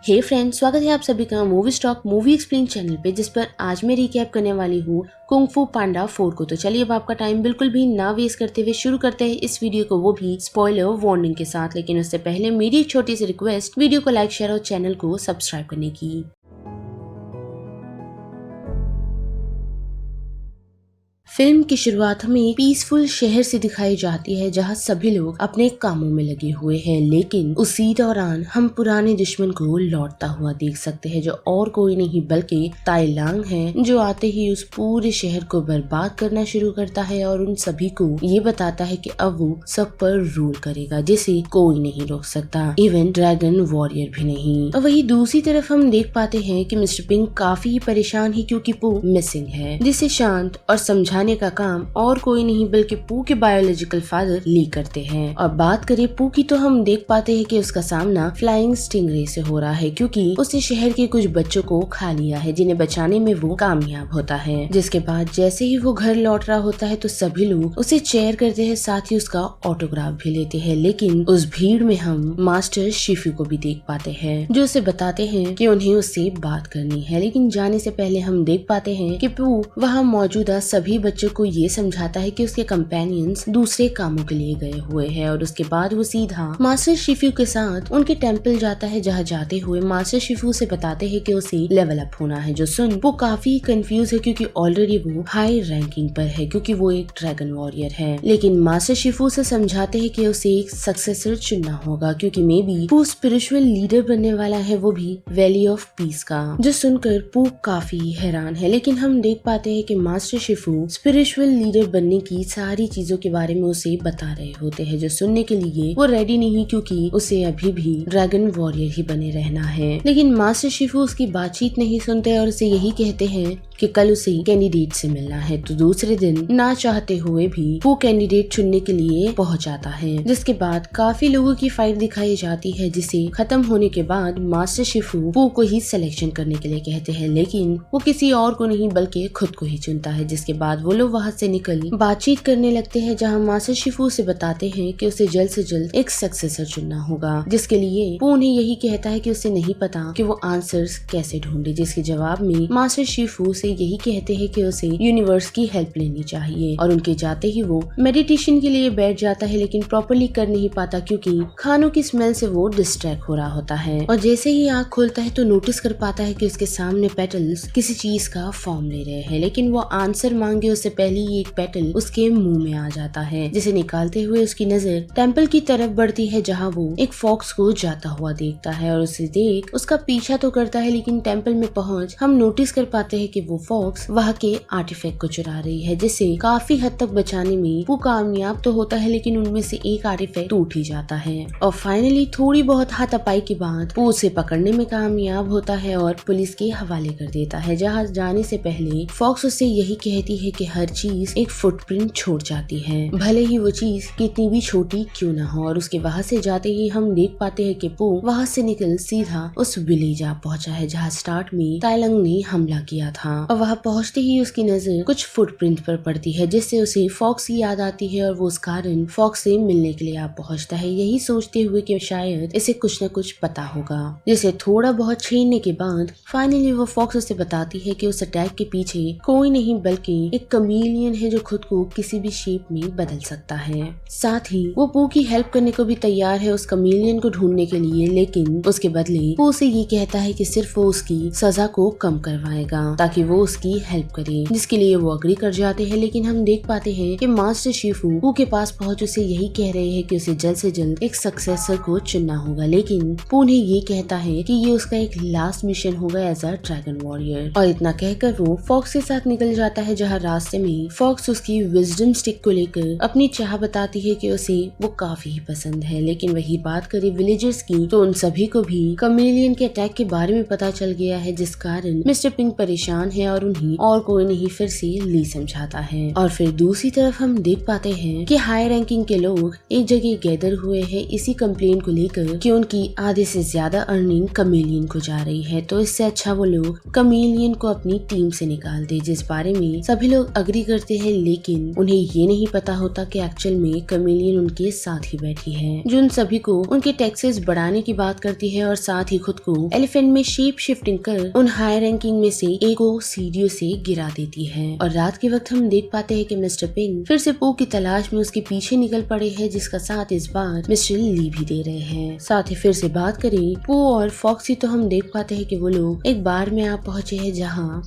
हे friends, स्वागत है आप सभी का movie stock movie explain channel पे, जिस पर आज मैं रिकैप करने वाली हूँ कुंग फू पांडा 4 को। तो चलिए अब आपका टाइम बिल्कुल भी ना वेस्ट करते हुए शुरू करते हैं इस वीडियो को, वो भी स्पॉइलर वार्निंग के साथ। लेकिन उससे पहले मेरी एक छोटी सी रिक्वेस्ट, वीडियो को लाइक, शेयर और चैनल को सब्सक्राइब करने की। फिल्म की शुरुआत हमें पीसफुल शहर से दिखाई जाती है, जहां सभी लोग अपने कामों में लगे हुए हैं। लेकिन उसी दौरान हम पुराने दुश्मन को लौटता हुआ देख सकते हैं, जो और कोई नहीं बल्कि ताई लांग है, जो आते ही उस पूरे शहर को बर्बाद करना शुरू करता है और उन सभी को ये बताता है कि अब वो सब पर रूल करेगा, जिसे कोई नहीं रोक सकता, इवन ड्रैगन वॉरियर भी नहीं। और वही दूसरी तरफ हम देख पाते हैं कि मिस्टर पिंक काफी परेशान है, क्योंकि पू मिसिंग है, जिसे शांत और समझाने का काम और कोई नहीं बल्कि पू के बायोलॉजिकल फादर ली करते हैं। और बात करें पू की, तो हम देख पाते हैं कि उसका सामना फ्लाइंग स्टिंगरे से हो रहा है, क्योंकि उसने शहर के कुछ बच्चों को खा लिया है, जिन्हें बचाने में वो कामयाब होता है। जिसके बाद जैसे ही वो घर लौट रहा होता है तो सभी लोग उसे चेयर करते हैं, साथ ही उसका ऑटोग्राफ भी लेते हैं। लेकिन उस भीड़ में हम मास्टर शिफू को भी देख पाते हैं, जो उसे बताते हैं कि उन्हें उससे बात करनी है। लेकिन जाने से पहले हम देख पाते हैं कि पू वहाँ मौजूदा सभी बच्चों को ये समझाता है कि उसके कंपेनियंस दूसरे कामों के लिए गए हुए हैं। और उसके बाद वो सीधा मास्टर शिफू के साथ उनके टेंपल जाता है, जहाँ जाते हुए मास्टर शिफू से बताते हैं कि उसे लेवल अप होना है। जो सुन वो काफी कंफ्यूज है, क्योंकि ऑलरेडी वो हाई रैंकिंग पर है, क्योंकि वो एक ड्रैगन वॉरियर है। लेकिन मास्टर शिफू से समझाते हैं कि उसे एक सक्सेसर चुनना होगा, क्योंकि मे बी वो स्पिरिचुअल लीडर बनने वाला है, वो भी वैली ऑफ पीस का। जो सुनकर पू काफी हैरान है। लेकिन हम देख पाते हैं कि मास्टर शिफू स्पिरिचुअल लीडर बनने की सारी चीजों के बारे में उसे बता रहे होते हैं, जो सुनने के लिए वो रेडी नहीं, क्योंकि उसे अभी भी ड्रैगन वॉरियर ही बने रहना है। लेकिन मास्टर शिफू उसकी बातचीत नहीं सुनते और उसे यही कहते हैं कि कल उसे कैंडिडेट से मिलना है। तो दूसरे दिन ना चाहते हुए भी वो कैंडिडेट चुनने के लिए पहुंच जाता है, जिसके बाद काफी लोगों की फाइट दिखाई जाती है, जिसे खत्म होने के बाद मास्टर शिफू पू को ही सिलेक्शन करने के लिए कहते हैं। लेकिन वो किसी और को नहीं बल्कि खुद को ही चुनता है। जिसके बाद वो लोग वहाँ से निकल बातचीत करने लगते हैं, जहाँ मास्टर शिफू से बताते हैं कि उसे जल्द से जल्द एक सक्सेसर चुनना होगा, जिसके लिए वो उन्हें यही कहता है कि उसे नहीं पता कि वो आंसर्स कैसे ढूंढे। जिसके जवाब में मास्टर शिफू से यही कहते हैं कि उसे यूनिवर्स की हेल्प लेनी चाहिए। और उनके जाते ही वो मेडिटेशन के लिए बैठ जाता है, लेकिन प्रॉपर्ली कर नहीं पाता, क्योंकि खानों की स्मेल से वो डिस्ट्रैक्ट हो रहा होता है। और जैसे ही आँख खोलता है तो नोटिस कर पाता है कि उसके सामने पेटल्स किसी चीज का फॉर्म ले रहे हैं। लेकिन वो आंसर मांगे उससे पहले ही एक पेटल उसके मुंह में आ जाता है, जिसे निकालते हुए उसकी नजर टेंपल की तरफ बढ़ती है, जहाँ वो एक फॉक्स को जाता हुआ देखता है। और उसे देख उसका पीछा तो करता है, लेकिन टेंपल में पहुंच हम नोटिस कर पाते हैं कि वो फॉक्स वहाँ के आर्टिफैक्ट को चुरा रही है, जिसे काफी हद तक बचाने में वो कामयाब तो होता है, लेकिन उनमें से एक आर्टिफैक्ट टूट ही जाता है। और फाइनली थोड़ी बहुत हाथापाई के बाद वो उसे पकड़ने में कामयाब होता है और पुलिस के हवाले कर देता है। जहाँ जाने से पहले फॉक्स उससे यही कहती है कि हर चीज एक फुटप्रिंट छोड़ जाती है, भले ही वो चीज कितनी भी छोटी क्यों ना हो। और उसके वहाँ से जाते ही हम देख पाते हैं कि पू वहाँ से निकल सीधा उस विलेज आ पहुंचा है, जहाँ स्टार्ट में ताइलंग ने हमला किया था। और वहाँ पहुंचते ही उसकी नजर कुछ फुटप्रिंट पर पड़ती है, जिससे उसे फॉक्स की याद आती है, और वो उस कारण फॉक्स से मिलने के लिए आ पहुंचता है, यही सोचते हुए कि शायद इसे कुछ न कुछ पता होगा। जिसे थोड़ा बहुत छीनने के बाद फाइनली वो फॉक्स उसे बताती है कि उस अटैक के पीछे कोई नहीं बल्कि एक कमीलियन है, जो खुद को किसी भी शेप में बदल सकता है। साथ ही वो पू की हेल्प करने को भी तैयार है उस कमीलियन को ढूंढने के लिए, लेकिन उसके बदले वो उसे ये कहता है कि सिर्फ वो उसकी सजा को कम करवाएगा, ताकि वो उसकी हेल्प करे, जिसके लिए वो अग्री कर जाते हैं। लेकिन हम देख पाते हैं कि मास्टर शिफू पू के पास पहुंच उसे यही कह रहे हैं कि उसे जल्द से जल्द एक सक्सेसर को चुनना होगा, लेकिन पू उन्हें ये कहता है कि ये उसका एक लास्ट मिशन होगा एज अ ड्रैगन वॉरियर। और इतना कहकर वो फॉक्स के साथ निकल जाता है, जहाँ रास्ते में फॉक्स उसकी विजडम स्टिक को लेकर अपनी चाह बताती है कि उसे वो काफी पसंद है। लेकिन वही बात करें विलेजर्स की, तो उन सभी को भी कमेलियन के अटैक के बारे में पता चल गया है, जिस कारण मिस्टर पिंक परेशान है हैं और उन्हें और कोई नहीं फिर से ली समझाता है। और फिर दूसरी तरफ हम देख पाते हैं कि हाई रैंकिंग के लोग एक जगह गैदर हुए हैं इसी कंप्लेन को लेकर कि उनकी आधे से ज्यादा अर्निंग कमेलियन को जा रही है, तो इससे अच्छा वो लोग कमेलियन को अपनी टीम से निकाल दे, जिस बारे में सभी लोग अग्री करते हैं। लेकिन उन्हें ये नहीं पता होता कि एक्चुअल में कमेलियन उनके साथ ही बैठी है, जो उन सभी को उनके टैक्सेस बढ़ाने की बात करती है और साथ ही खुद को एलिफेंट में शेप शिफ्टिंग कर उन हाई रैंकिंग में से एक को सीढ़ियों से गिरा देती है। और रात के वक्त हम देख पाते हैं कि मिस्टर पिंक फिर से पू की तलाश में उसके पीछे निकल पड़े हैं, जिसका साथ इस बार मिस्टर ली भी दे रहे हैं। साथ ही फिर से बात करें पू और फॉक्सी तो हम देख पाते हैं कि वो लोग एक बार में आ पहुंचे हैं जहां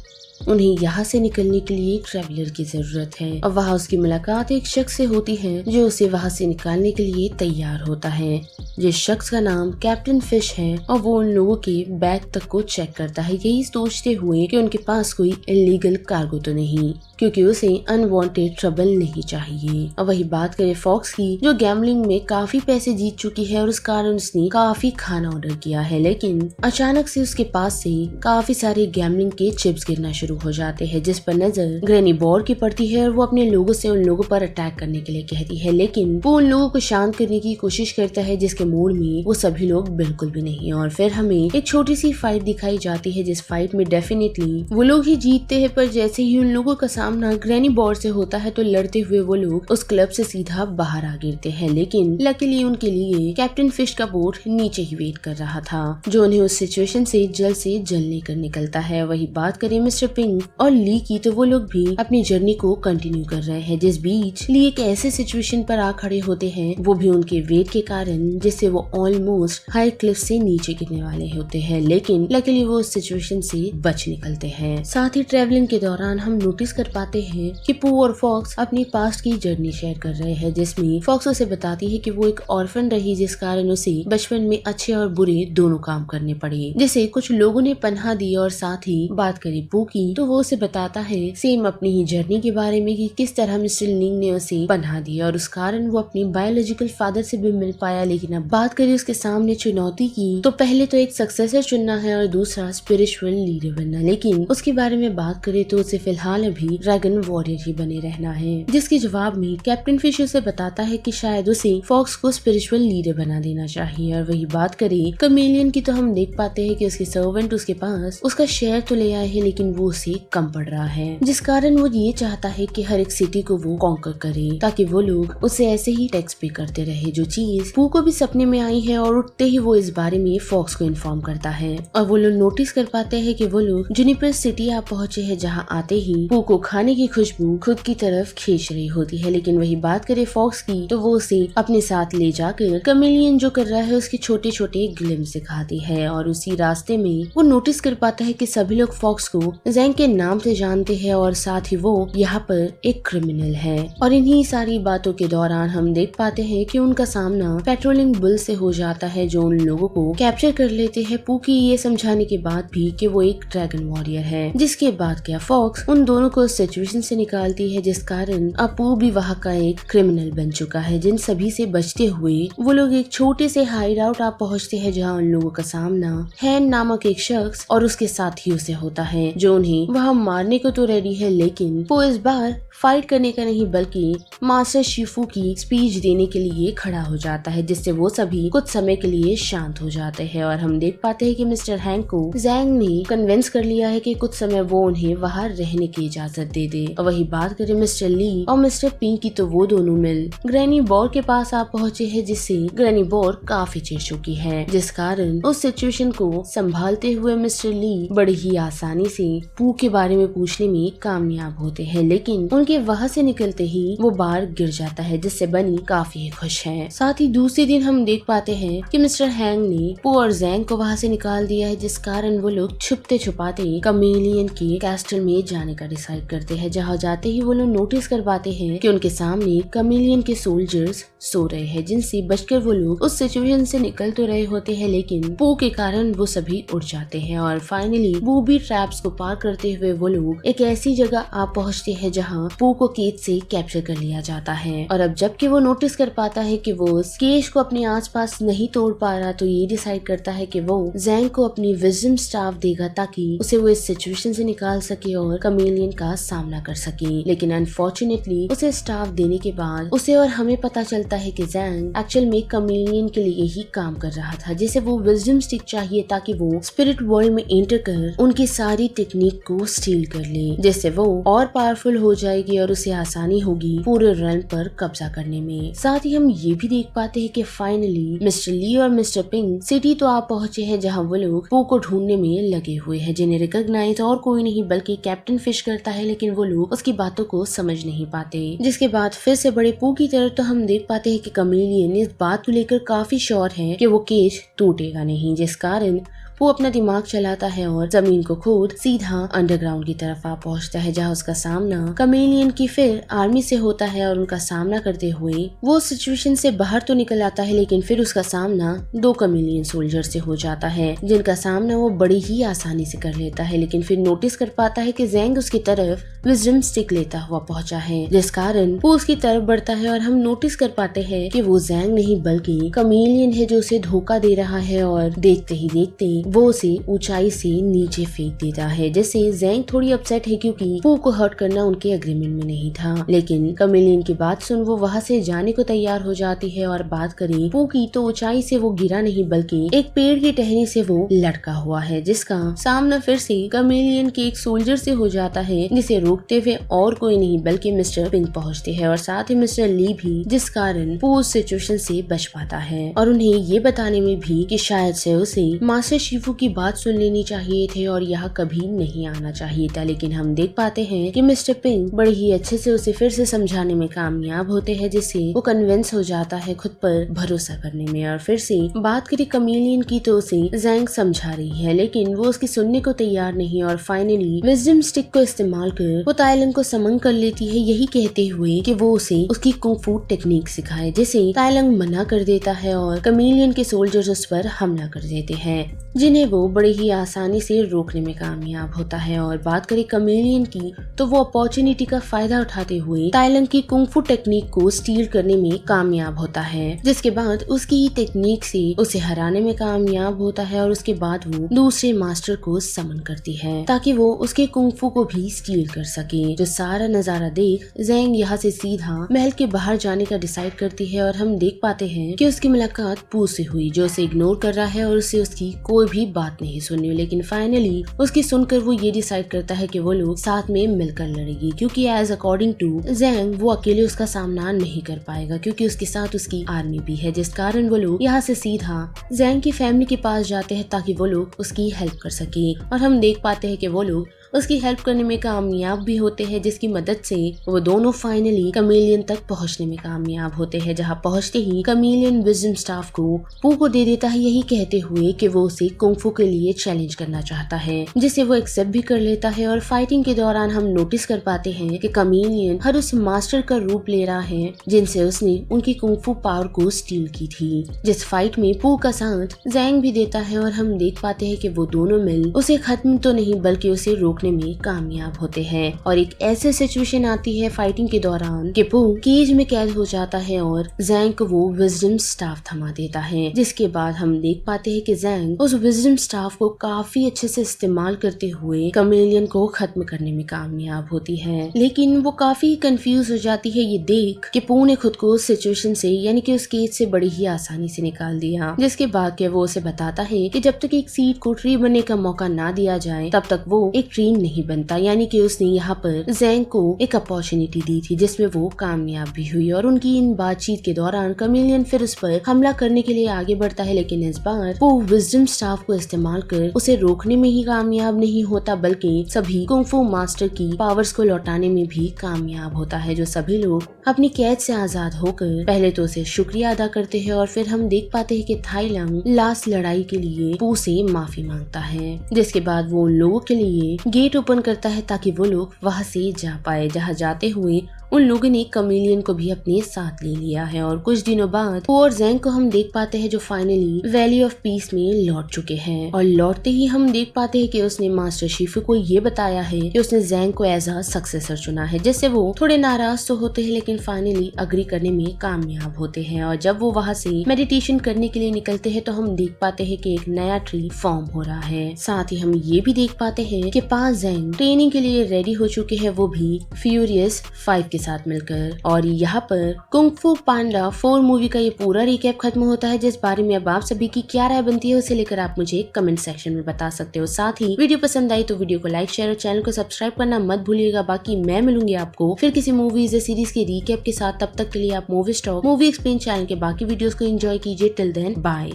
उन्हें यहाँ से निकलने के लिए एक ट्रैवलर की जरूरत है। और वहाँ उसकी मुलाकात एक शख्स से होती है जो उसे वहाँ से निकालने के लिए तैयार होता है, जिस शख्स का नाम कैप्टन फिश है। और वो उन लोगों के बैग तक को चेक करता है, यही सोचते हुए कि उनके पास कोई इलीगल कार्गो तो नहीं, क्योंकि उसे अनवांटेड ट्रबल नहीं चाहिए। और वही बात करें फॉक्स की, जो गैम्बलिंग में काफी पैसे जीत चुकी है और उस कारण उसने काफी खाना ऑर्डर किया है, लेकिन अचानक से उसके पास से काफी सारे गैम्बलिंग के चिप्स गिरना शुरू हो जाते हैं, जिस पर नजर ग्रैनी बॉर की पड़ती है और वो अपने लोगों से उन लोगों पर अटैक करने के लिए कहती है। लेकिन वो उन लोगों को शांत करने की कोशिश करता है, जिसके मूड में वो सभी लोग बिल्कुल भी नहीं। और फिर हमें एक छोटी सी फाइट दिखाई जाती है, जिस फाइट में डेफिनेटली वो लोग ही जीतते हैं, पर जैसे ही उन लोगों का सामना ग्रैनी बॉर से होता है तो लड़ते हुए वो लोग उस क्लब से सीधा बाहर आ गिरते हैं। लेकिन लकीली उनके लिए कैप्टन फिश का बोट नीचे ही वेट कर रहा था, जो उन्हें उस सिचुएशन से जल लेकर निकलता है। वही बात करें मिस्टर पिंक और ली की, तो वो लोग भी अपनी जर्नी को कंटिन्यू कर रहे हैं, जिस बीच ली एक ऐसे सिचुएशन पर आ खड़े होते हैं, वो भी उनके वेट के कारण, जिससे वो ऑलमोस्ट हाई क्लिफ से नीचे गिरने वाले होते हैं। लेकिन लकीली वो उस सिचुएशन से बच निकलते हैं। साथ ही ट्रेवलिंग के दौरान हम नोटिस कर पाते हैं कि पू और फॉक्स अपनी पास्ट की जर्नी शेयर कर रहे हैं, जिसमें फॉक्स उसे बताती है कि वो एक ऑर्फन रही, जिस कारण उसे बचपन में अच्छे और बुरे दोनों काम करने पड़े, जिसे कुछ लोगों ने पनाह दी। और साथ ही बात करें पू की, तो वो उसे बताता है सेम अपनी ही जर्नी के बारे में कि किस तरह मिस्टर लिंग ने उसे पनाह दी और उस कारण वो अपने बायोलॉजिकल फादर से भी मिल पाया। लेकिन अब बात करें उसके सामने चुनौती की, तो पहले तो एक सक्सेसर चुनना है और दूसरा स्पिरिचुअल लीडर बनना। लेकिन उसके बारे में बात करें तो उसे फिलहाल अभी ड्रैगन वॉरियर ही बने रहना है, जिसके जवाब में कैप्टन फिश उसे बताता है कि शायद उसे फॉक्स को स्पिरिचुअल लीडर बना देना चाहिए। और वही बात करें कमेलियन की, तो हम देख पाते हैं कि उसके सर्वेंट उसके पास उसका शेयर तो ले आए हैं, लेकिन वो उसे कम पड़ रहा है, जिस कारण वो ये चाहता है कि हर एक सिटी को वो कॉन्कर करे, ताकि वो लोग उसे ऐसे ही टैक्स पे करते रहे, जो चीज पू को भी सपने में आई है। और उठते ही वो इस बारे में फॉक्स को इन्फॉर्म करता है और वो लोग नोटिस कर पाते हैं कि वो लोग जुनिपर सिटी आ पहुंचे हैं, जहाँ आते ही पू को खाने की खुशबू खुद की तरफ खींच रही होती है। लेकिन वही बात करे फॉक्स की, तो वो उसे अपने साथ ले जाकर कमेलियन जो कर रहा है उसके छोटे छोटे ग्लिम्स दिखाती है। और उसी रास्ते में वो नोटिस कर पाता है कि सभी लोग फॉक्स को जैंग के नाम से जानते हैं और साथ ही वो यहाँ पर एक क्रिमिनल है। और इन्हीं सारी बातों के दौरान हम देख पाते हैं कि उनका सामना पेट्रोलिंग बुल से हो जाता है, जो उन लोगों को कैप्चर कर लेते हैं, पू की ये समझाने के बाद भी कि वो एक ड्रैगन वॉरियर है। जिसके बाद क्या फॉक्स उन दोनों को सिचुएशन से निकालती है, जिस कारण अब पू भी वहाँ का एक क्रिमिनल बन चुका है। जिन सभी से बचते हुए वो लोग एक छोटे से हाइड आउट आ पहुँचते हैं, जहाँ उन लोगों का सामना हैन नामक एक शख्स और उसके साथियों से होता है, जो उन्हें वहाँ मारने को तो रेडी है, लेकिन वो इस बार फाइट करने का नहीं बल्कि मास्टर शिफू की स्पीच देने के लिए खड़ा हो जाता है, जिससे वो सभी कुछ समय के लिए शांत हो जाते हैं। और हम देख पाते हैं कि मिस्टर हैंक को जैंग ने कन्विंस कर लिया है कि कुछ समय वो उन्हें वहाँ रहने की इजाजत दे दे। और वही बात करें मिस्टर ली और मिस्टर पिंक की, तो वो दोनों मिल ग्रैनी बॉर के पास आ पहुँचे हैं, जिससे ग्रैनी बॉर काफी चिढ़ चुकी है, जिस कारण उस सिचुएशन को संभालते हुए मिस्टर ली बड़ी ही आसानी से पू के बारे में पूछने में कामयाब होते हैं। लेकिन उनके वहाँ से निकलते ही वो बाहर गिर जाता है, जिससे बनी काफी खुश है। साथ ही दूसरे दिन हम देख पाते हैं कि मिस्टर हैंग ने पू और जैंग को वहाँ से निकाल दिया है, जिस कारण वो लोग छुपते छुपाते कमेलियन के कैस्टल में जाने का डिसाइड करते हैं। जहाँ जाते ही वो लोग नोटिस कर पाते हैं कि उनके सामने कमेलियन के सोल्जर्स सो रहे हैं, जिनसे बचकर वो लोग उस सिचुएशन से निकल तो रहे होते हैं, लेकिन पू के कारण वो सभी उठ जाते हैं। और फाइनली वो भी ट्रैप्स को पार कर करते हुए वो लोग एक ऐसी जगह आ पहुँचते हैं जहाँ पू को केज से कैप्चर कर लिया जाता है। और अब जबकि वो नोटिस कर पाता है कि वो उस केज को अपने आसपास नहीं तोड़ पा रहा, तो ये डिसाइड करता है कि वो जैंग को अपनी विजडम स्टाफ देगा ताकि उसे वो इस सिचुएशन से निकाल सके और कमेलियन का सामना कर सके। लेकिन अनफॉर्चुनेटली उसे स्टाफ देने के बाद उसे और हमें पता चलता है कि जैंग एक्चुअल में कमेलियन के लिए ही काम कर रहा था, जिसे वो विजडम स्टिक चाहिए ताकि वो स्पिरिट वर्ल्ड में एंटर कर उनकी सारी टेक्निक को स्टील कर ले, जिससे वो और पावरफुल हो जाएगी और उसे आसानी होगी पूरे रन पर कब्जा करने में। साथ ही हम ये भी देख पाते हैं कि फाइनली मिस्टर ली और मिस्टर पिंक सिटी तो आ पहुंचे हैं जहां वो लोग पू को ढूंढने में लगे हुए हैं, जिन्हें रिकॉग्नाइज और कोई नहीं बल्कि कैप्टन फिश करता है। लेकिन वो लोग उसकी बातों को समझ नहीं पाते, जिसके बाद फिर से बड़े पू की तरफ तो हम देख पाते हैं कि कमेलियन इस बात को लेकर काफी श्योर है कि वो केज टूटेगा नहीं, जिस कारण वो अपना दिमाग चलाता है और जमीन को खोद सीधा अंडरग्राउंड की तरफ आ पहुंचता है, जहां उसका सामना कमेलियन की फिर आर्मी से होता है। और उनका सामना करते हुए वो सिचुएशन से बाहर तो निकल आता है, लेकिन फिर उसका सामना 2 कमेलियन सोल्जर से हो जाता है, जिनका सामना वो बड़ी ही आसानी से कर लेता है। लेकिन फिर नोटिस कर पाता है कि जैंग उसकी तरफ विजडम स्टिक लेता हुआ पहुंचा है, जिस कारण वो उसकी तरफ बढ़ता है और हम नोटिस कर पाते हैं कि वो जैंग नहीं बल्कि कमेलियन है जो उसे धोखा दे रहा है। और देखते ही देखते वो उसे ऊंचाई से नीचे फेंक देता है, जिससे जैंग थोड़ी अपसेट है क्योंकि पू को हर्ट करना उनके एग्रीमेंट में नहीं था। लेकिन कमेलियन की बात सुन वो वहाँ से जाने को तैयार हो जाती है। और बात करें पू की तो ऊंचाई से वो गिरा नहीं बल्कि एक पेड़ की टहनी से वो लटका हुआ है, जिसका सामना फिर से कमेलियन के एक सोल्जर से हो जाता है, जिसे रोकते हुए और कोई नहीं बल्कि मिस्टर पिंक पहुँचते हैं और साथ ही मिस्टर ली भी, जिस कारण पू उस सिचुएशन से बच पाता है। और उन्हें ये बताने में भी कि शायद से उसे मास्टर शिफू की बात सुन लेनी चाहिए थे और यहाँ कभी नहीं आना चाहिए था। लेकिन हम देख पाते हैं कि मिस्टर पिंक बड़े ही अच्छे से उसे फिर से समझाने में कामयाब होते हैं, जिससे वो कन्विंस हो जाता है खुद पर भरोसा करने में। और फिर से बात करें कमेलियन की तो उसे जैंग समझा रही है, लेकिन वो उसकी सुनने को तैयार नहीं। और फाइनली विजडम स्टिक को इस्तेमाल कर वो ताइलंग को समन कर लेती है, यही कहते हुए कि वो उसे उसकी कुंग फू टेक्निक सिखाए, जिसे ताइलंग मना कर देता है और कमेलियन के सोल्जर्स उस पर हमला कर देते हैं, जिन्हें वो बड़े ही आसानी से रोकने में कामयाब होता है। और बात करें कमेलियन की तो वो अपॉर्चुनिटी का फायदा उठाते हुए ताइलंग की कुंग फू टेक्निक को स्टील करने में कामयाब होता है, जिसके बाद उसकी टेक्निक से उसे हराने में कामयाब होता है। और उसके बाद वो दूसरे मास्टर को समन करती है ताकि वो उसके कुंग फू को भी स्टील कर सके। जो सारा नजारा देख जैंग यहाँ से सीधा महल के बाहर जाने का डिसाइड करती है और हम देख पाते हैं कि उसकी मुलाकात पू से हुई, जो उसे इग्नोर कर रहा है और उसे उसकी कोई भी बात नहीं सुनी। लेकिन फाइनली उसकी सुनकर वो ये डिसाइड करता है कि वो लोग साथ में मिलकर लड़ेगी, क्योंकि एज अकॉर्डिंग टू जैंग वो अकेले उसका सामना नहीं कर पाएगा, क्योंकि उसके साथ उसकी आर्मी भी है, जिस कारण वो लोग यहाँ से सीधा जैंग की फैमिली के पास जाते हैं ताकि वो लोग उसकी हेल्प कर सके। और हम देख पाते हैं कि वो लोग उसकी हेल्प करने में कामयाब भी होते हैं, जिसकी मदद से वो दोनों फाइनली कमेलियन तक पहुंचने में कामयाब होते हैं। जहां पहुंचते ही कमेलियन विजडम स्टाफ को पू को दे देता है, यही कहते हुए कि वो उसे कुंग फू के लिए चैलेंज करना चाहता है, जिसे वो एक्सेप्ट भी कर लेता है। और फाइटिंग के दौरान हम नोटिस कर पाते हैं कि कमेलियन हर उस मास्टर का रूप ले रहा है जिनसे उसने उनकी कुंग फू पावर को स्टील की थी, जिस फाइट में पू का साथ जैंग भी देता है। और हम देख पाते हैं कि वो दोनों मिल उसे खत्म तो नहीं बल्कि उसे रोकने में कामयाब होते हैं। और एक ऐसे सिचुएशन आती है फाइटिंग के दौरान कि पू केज में कैद हो जाता है और जैंग को वो विजडम स्टाफ थमा देता है, जिसके बाद हम देख पाते हैं कि जैंग उस विजडम स्टाफ को काफी अच्छे से इस्तेमाल करते हुए कमेलियन को खत्म करने में कामयाब होती है। लेकिन वो काफी कंफ्यूज हो जाती है ये देख कि पू ने खुद को उस सिचुएशन से यानी कि उस केज से बड़ी ही आसानी से निकाल दिया, जिसके बाद के वो उसे बताता है कि जब तक एक सीड को ट्री बनने का मौका ना दिया जाए तब तक वो एक ट्री नहीं बनता, यानी कि उसने यहाँ पर जैंग को एक अपॉर्चुनिटी दी थी जिसमें वो कामयाब भी हुई। और उनकी इन बातचीत के दौरान कमेलियन फिर उस पर हमला करने के लिए आगे बढ़ता है, लेकिन इस बार वो विजडम स्टाफ को इस्तेमाल कर उसे रोकने में ही कामयाब नहीं होता बल्कि सभी कुंग फू मास्टर की पावर्स को लौटाने में भी कामयाब होता है, जो सभी लोग अपनी कैद से आजाद होकर पहले तो उसे शुक्रिया अदा करते हैं। और फिर हम देख पाते हैं कि थाईलंग लास्ट लड़ाई के लिए पू से माफी मांगता है, जिसके बाद वो उन लोगों के लिए गेट ओपन करता है ताकि वो लोग वहाँ से जा पाए। जहाँ जाते हुए उन लोगों ने कमीलियन को भी अपने साथ ले लिया है और कुछ दिनों बाद पो और ज़ैंग को हम देख पाते हैं जो फाइनली वैली ऑफ पीस में लौट चुके हैं। और लौटते ही हम देख पाते हैं कि उसने मास्टर शिफू को ये बताया है कि उसने ज़ैंग को एज अ सक्सेसर चुना है, जिससे वो थोड़े नाराज तो होते हैं लेकिन फाइनली अग्री करने में कामयाब होते हैं। और जब वो वहाँ से मेडिटेशन करने के लिए निकलते हैं तो हम देख पाते हैं कि एक नया ट्री फॉर्म हो रहा है। साथ ही हम ये भी देख पाते हैं कि पा ज़ैंग ट्रेनिंग के लिए रेडी हो चुके हैं, वो भी फ्यूरियस 5 के साथ मिलकर। और यहाँ पर कुंग फू पांडा 4 मूवी का ये पूरा रिकैप खत्म होता है, जिस बारे में अब आप सभी की क्या राय बनती है उसे लेकर आप मुझे कमेंट सेक्शन में बता सकते हो। साथ ही वीडियो पसंद आई तो वीडियो को लाइक शेयर और चैनल को सब्सक्राइब करना मत भूलिएगा। बाकी मैं मिलूंगी आपको फिर किसी मूवीज या सीरीज के रिकैप के साथ। तब तक के लिए आप movie stock movie explain channel के बाकी वीडियोस को एंजॉय कीजिए। Till then bye.